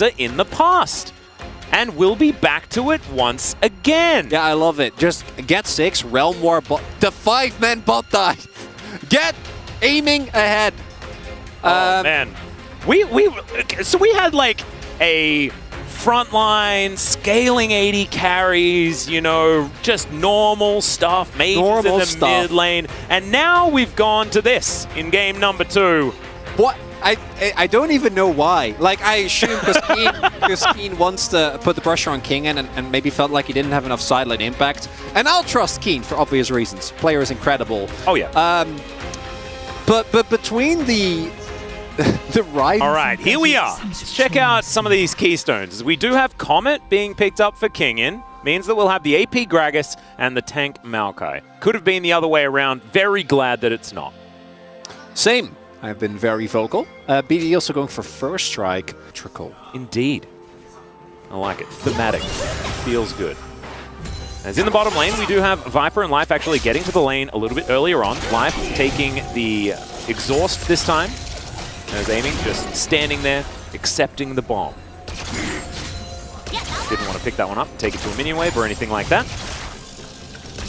in the past. And we'll be back to it once again. Yeah, I love it. Just get 6, Realm War, the 5-man bot dive. Get aiming ahead. Oh, man. So we had like a frontline, scaling 80 carries, you know, just normal stuff, mages in the mid lane. And now we've gone to this in game number 2. What? I don't even know why. Like, I assume because Keen wants to put the pressure on King and maybe felt like he didn't have enough sideline impact. And I'll trust Keen for obvious reasons. Player is incredible. Oh, yeah. But between the right... All right, here we are. Let's check out some of these keystones. We do have Comet being picked up for King in. Means that we'll have the AP Gragas and the tank Maokai. Could have been the other way around. Very glad that it's not. Same. I've been very vocal. BD also going for first strike. Trickle. Indeed. I like it. Thematic. Feels good. As in the bottom lane, we do have Viper and Life actually getting to the lane a little bit earlier on. Life taking the exhaust this time. As aiming, just standing there, accepting the bomb. Didn't want to pick that one up, take it to a minion wave or anything like that.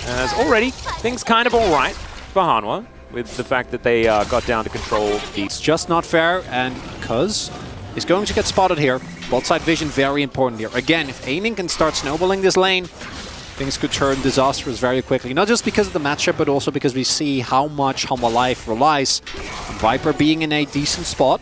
As already, things kind of all right for Hanwha, with the fact that they got down to control the... It's just not fair, and Cuz is going to get spotted here. Bot side vision very important here. Again, if aiming can start snowballing this lane, things could turn disastrous very quickly. Not just because of the matchup, but also because we see how much Hanwha Life relies on Viper being in a decent spot.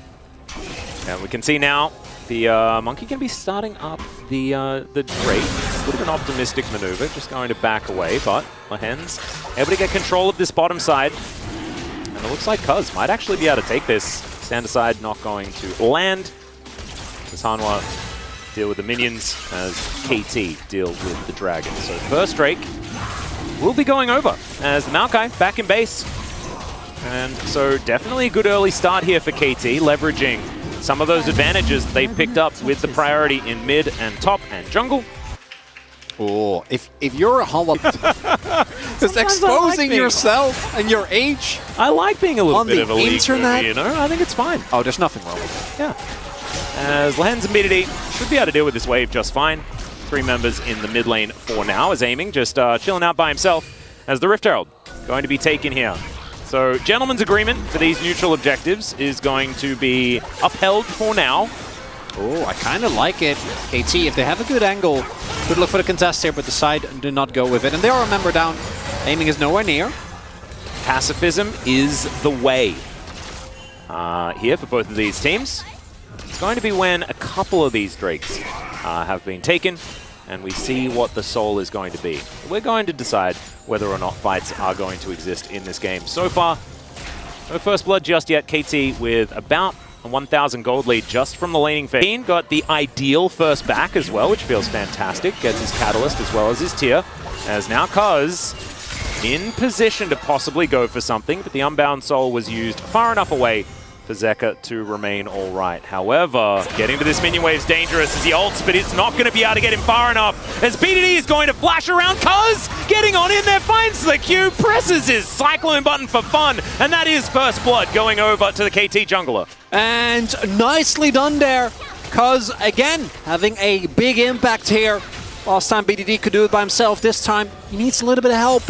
And we can see now the Monkey can be starting up the Drake. A bit of an optimistic maneuver, just going to back away, but Lahens able to get control of this bottom side. And it looks like Cuz might actually be able to take this. Stand aside, not going to land. As Hanwha deal with the minions, as KT deal with the dragon. So first Drake will be going over as the Maokai back in base. And so definitely a good early start here for KT, leveraging some of those advantages that they picked up with the priority in mid and top and jungle. Oh, if you're a Hanwha, it's exposing yourself and your age. I like being a little bit of a league internet. Movie, you know? I think it's fine. Oh, there's nothing wrong with it. Yeah. As Lahens and BDD should be able to deal with this wave just fine. 3 members in the mid lane for now, as aiming, just chilling out by himself, as the Rift Herald going to be taken here. So, gentleman's agreement for these neutral objectives is going to be upheld for now. Oh, I kind of like it. KT, if they have a good angle, could look for the contest here, but decide to not go with it. And they are a member down. Aiming is nowhere near. Pacifism is the way here for both of these teams. It's going to be when a couple of these Drakes have been taken, and we see what the soul is going to be. We're going to decide whether or not fights are going to exist in this game. So far, no first blood just yet. KT with about a 1,000 gold lead just from the laning phase. Keen got the ideal first back as well, which feels fantastic. Gets his Catalyst as well as his Tier. As now Cuz in position to possibly go for something, but the Unbound Soul was used far enough away for Zeka to remain all right. However, getting to this minion wave is dangerous as he ults, but it's not going to be able to get him far enough. As BDD is going to flash around, Cuz getting on in there, finds the Q, presses his Cyclone button for fun, and that is first blood going over to the KT jungler. And nicely done there. Cuz, again, having a big impact here. Last time BDD could do it by himself. This time, he needs a little bit of help.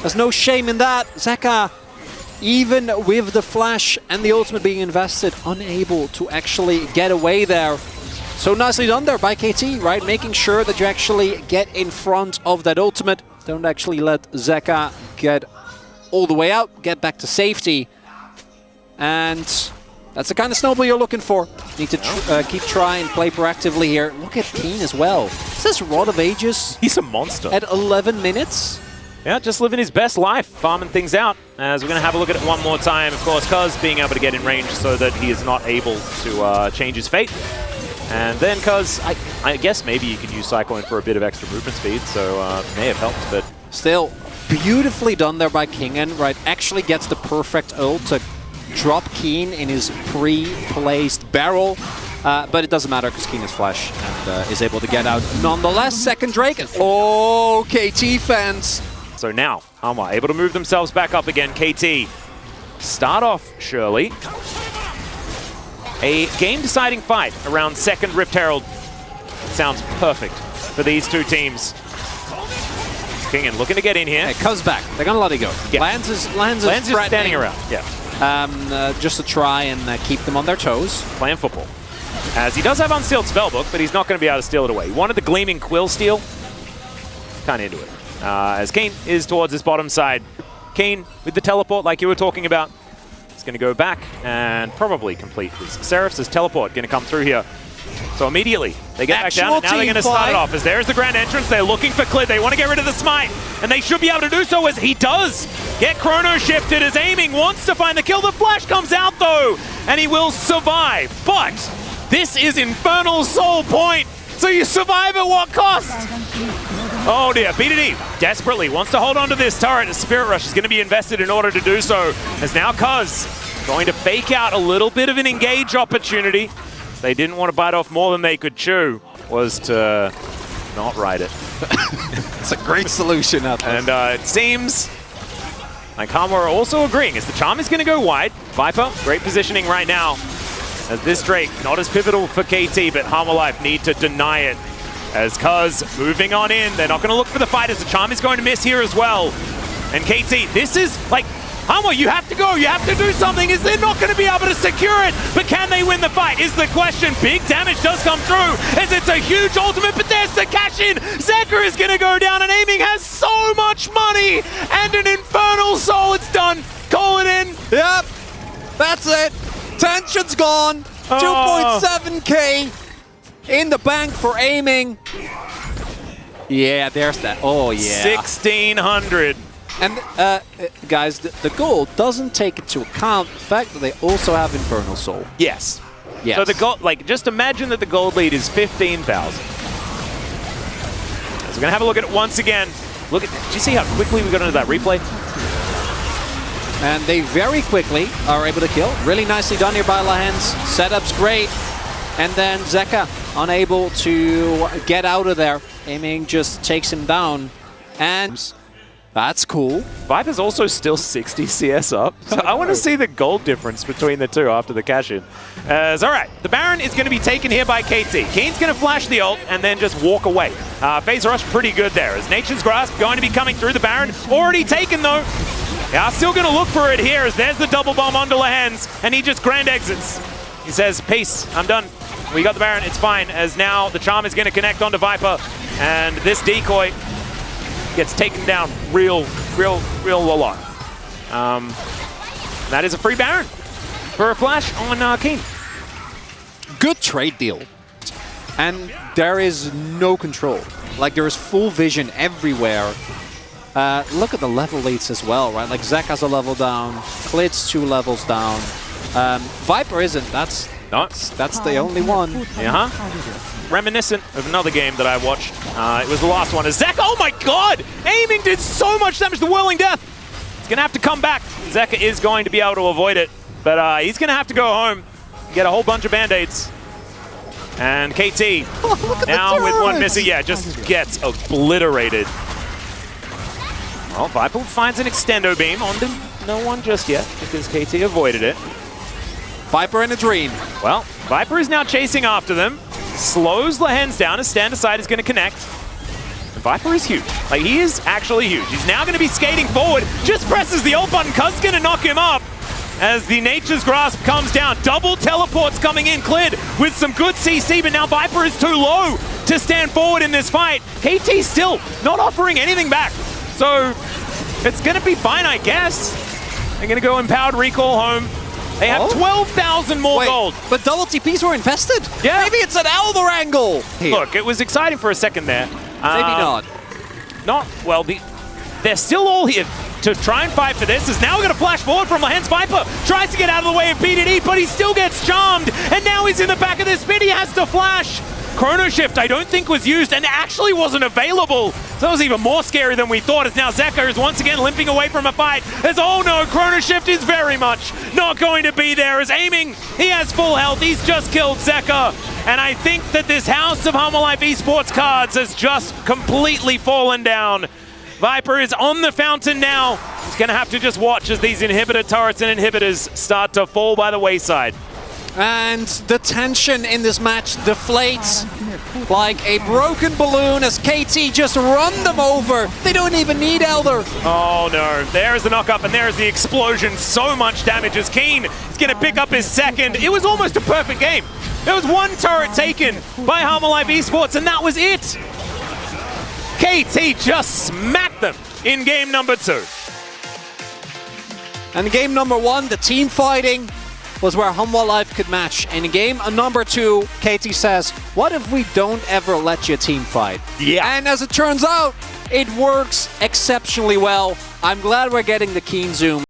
There's no shame in that. Zeka, even with the flash and the ultimate being invested, unable to actually get away there. So nicely done there by KT, right? Making sure that you actually get in front of that ultimate. Don't actually let Zeka get all the way out, get back to safety. And that's the kind of snowball you're looking for. Need to keep trying, play proactively here. Look at Keen as well. Is this Rod of Ages? He's a monster. At 11 minutes? Yeah, just living his best life, farming things out. As we're going to have a look at it one more time, of course, Cuz being able to get in range so that he is not able to change his fate. And then Cuz, I guess maybe you can use Cyclone for a bit of extra movement speed, so may have helped, but... Still, beautifully done there by Kingen, right? Actually gets the perfect ult to drop Keen in his pre-placed barrel. But it doesn't matter because Keen is flash and is able to get out nonetheless. Second Drake. Oh, KT fans. So now, Hanwha able to move themselves back up again. KT start off Shirley. A game-deciding fight around second Rift Herald. Sounds perfect for these two teams. Kingen looking to get in here. It comes back. They're going to let it go. Yeah. Lands is standing around. Yeah. Just to try and keep them on their toes. Playing football. As he does have Unsealed Spellbook, but he's not going to be able to steal it away. He wanted the Gleaming Quill steal. Kind of into it. As Kane is towards his bottom side. Kane with the teleport like you were talking about. He's going to go back and probably complete his Seraph's teleport. Going to come through here. So immediately they get back down, and now they're going to start it off. As there's the grand entrance, they're looking for Clid. They want to get rid of the smite, and they should be able to do so as he does get chrono shifted as aiming wants to find the kill. The flash comes out though, and he will survive. But this is Infernal Soul Point, so you survive at what cost? Oh dear, BDD desperately wants to hold on to this turret. A Spirit Rush is going to be invested in order to do so. As now Cuz going to fake out a little bit of an engage opportunity. They didn't want to bite off more than they could chew, was to not ride it. It's a great solution out there. And it seems like Hanwha are also agreeing as the charm is going to go wide. Viper, great positioning right now. As this Drake, not as pivotal for KT, but Hanwha Life need to deny it. As Cuz moving on in, they're not going to look for the fight as the charm is going to miss here as well. And KT, this is like, Hanwha, you have to go, you have to do something, is they're not going to be able to secure it, but can they win the fight, is the question. Big damage does come through, as it's a huge ultimate, but there's the cash in. Zeka is going to go down, and Aiming has so much money, and an Infernal Soul, it's done. Call it in. Yep, that's it. Tension's gone. 2.7k in the bank for Aiming. Yeah, there's that. Oh, yeah. 1,600. And guys, the gold doesn't take into account the fact that they also have Infernal Soul. Yes. Yes. So the gold, like, just imagine that the gold lead is 15,000. So we're gonna have a look at it once again. Look at, did you see how quickly we got into that replay? And they very quickly are able to kill. Really nicely done here by Lahens. Setup's great. And then Zeka unable to get out of there. Aiming just takes him down. And that's cool. Viper's also still 60 CS up. So I want to see the gold difference between the two after the cash-in. All right, the Baron is going to be taken here by KT. Keen's going to flash the ult and then just walk away. Phase Rush pretty good there. As Nature's Grasp going to be coming through the Baron. Already taken though. Yeah, still going to look for it here as there's the double bomb onto Lahens and he just grand exits. He says, peace, I'm done. We got the Baron, it's fine. As now the Charm is going to connect onto Viper and this decoy gets taken down real a lot. That is a free Baron for a flash on Keen. Good trade deal. And there is no control. Like, there is full vision everywhere. Look at the level leads as well, right? Like, Zeka's a level down, Klid's 2 levels down. Viper isn't. That's the only one. Reminiscent of another game that I watched. It was the last one. Zeka, oh my god! Aiming did so much damage to Whirling Death. He's going to have to come back. Zeka is going to be able to avoid it. But he's going to have to go home, get a whole bunch of band-aids. And KT, now with one missing, yeah, just gets obliterated. Well, Viper finds an extendo beam onto no one just yet because KT avoided it. Viper in a dream. Well, Viper is now chasing after them. Slows Lahens down as Stand Aside is going to connect. And Viper is huge. Like, he is actually huge. He's now going to be skating forward. Just presses the ult button. Cuz going to knock him up as the Nature's Grasp comes down. Double teleports coming in. Clid with some good CC, but now Viper is too low to stand forward in this fight. KT still not offering anything back. So it's going to be fine, I guess. They're going to go Empowered Recall home. They have 12,000 more gold. But double TPs were infested. Yeah. Maybe it's an Elder angle. Here. Look, it was exciting for a second there. Maybe not. Well, they're still all here to try and fight for this. Is now going to flash forward from Lahens. Viper tries to get out of the way of BDD, but he still gets charmed. And now he's in the back of this pit. He has to flash. Chrono Shift, I don't think was used and actually wasn't available. So that was even more scary than we thought, as now Zeka is once again limping away from a fight. As, oh no, Chrono Shift is very much not going to be there. As Aiming, he has full health. He's just killed Zeka. And I think that this house of Hanwha Life Esports cards has just completely fallen down. Viper is on the fountain now. He's going to have to just watch as these inhibitor turrets and inhibitors start to fall by the wayside. And the tension in this match deflates like a broken balloon as KT just run them over. They don't even need Elder. Oh no, there's the knock-up and there's the explosion. So much damage as Keen is going to pick up his second. It was almost a perfect game. There was one turret taken by Hanwha Live Esports and that was it. KT just smacked them in game number 2. And in game number 1, the team fighting was where Hanwha Live could match. And in game number 2, KT says, what if we don't ever let your team fight? Yeah. And as it turns out, it works exceptionally well. I'm glad we're getting the Keen Zoom.